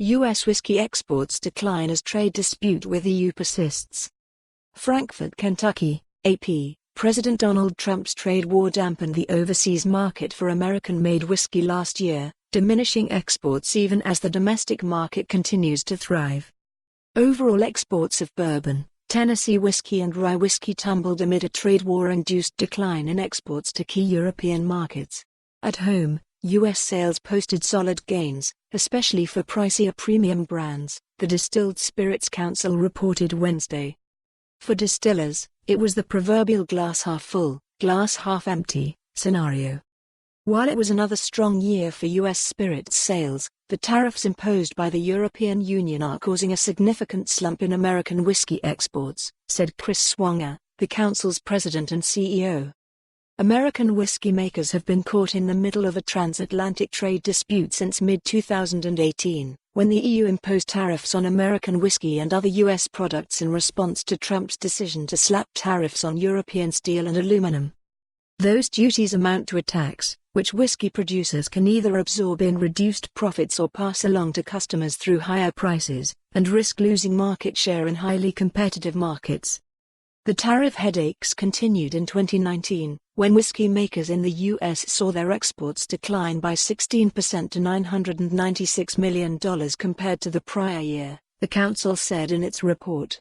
U.S. whiskey exports decline as trade dispute with EU persists. Frankfort, Kentucky, AP. President Donald Trump's trade war dampened the overseas market for American-made whiskey last year, diminishing exports even as the domestic market continues to thrive. Overall exports of bourbon, Tennessee whiskey and rye whiskey tumbled amid a trade war-induced decline in exports to key European markets. At home, U.S. sales posted solid gains, especially for pricier premium brands, the Distilled Spirits Council reported Wednesday. For distillers, it was the proverbial glass half full, glass half empty scenario. While it was another strong year for U.S. spirits sales, the tariffs imposed by the European Union are causing a significant slump in American whiskey exports, said Chris Swonger, the council's president and CEO. American whiskey makers have been caught in the middle of a transatlantic trade dispute since mid-2018, when the EU imposed tariffs on American whiskey and other U.S. products in response to Trump's decision to slap tariffs on European steel and aluminum. Those duties amount to a tax, which whiskey producers can either absorb in reduced profits or pass along to customers through higher prices, and risk losing market share in highly competitive markets. The tariff headaches continued in 2019, when whiskey makers in the U.S. saw their exports decline by 16% to $996 million compared to the prior year, the council said in its report.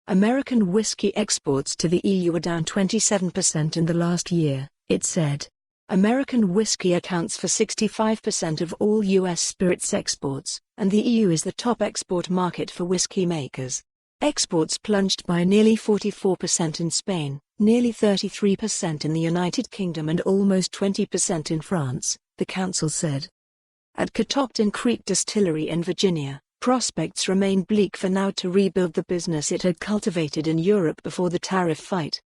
American whiskey exports to the EU were down 27% in the last year, it said. American whiskey accounts for 65% of all U.S. spirits exports, and the EU is the top export market for whiskey makers. Exports plunged by nearly 44% in Spain, nearly 33% in the United Kingdom and almost 20% in France, the council said. At Catoctin Creek Distillery in Virginia, prospects remain bleak for now to rebuild the business it had cultivated in Europe before the tariff fight.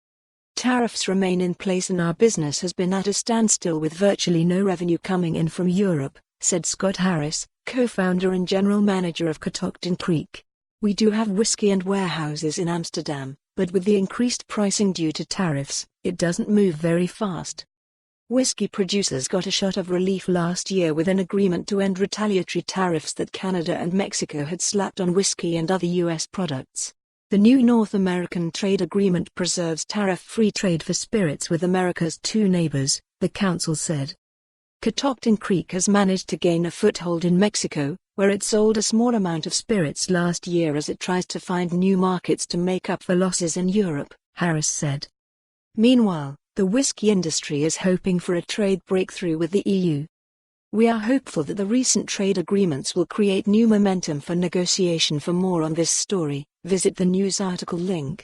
Tariffs remain in place and our business has been at a standstill with virtually no revenue coming in from Europe, said Scott Harris, co-founder and general manager of Catoctin Creek. We do have whiskey and warehouses in Amsterdam, but with the increased pricing due to tariffs, it doesn't move very fast. Whiskey producers got a shot of relief last year with an agreement to end retaliatory tariffs that Canada and Mexico had slapped on whiskey and other U.S. products. The new North American trade agreement preserves tariff-free trade for spirits with America's two neighbors, the council said. Catoctin Creek has managed to gain a foothold in Mexico, where it sold a small amount of spirits last year as it tries to find new markets to make up for losses in Europe, Harris said. Meanwhile, the whiskey industry is hoping for a trade breakthrough with the EU. We are hopeful that the recent trade agreements will create new momentum for negotiation. For more on this story, visit the news article link.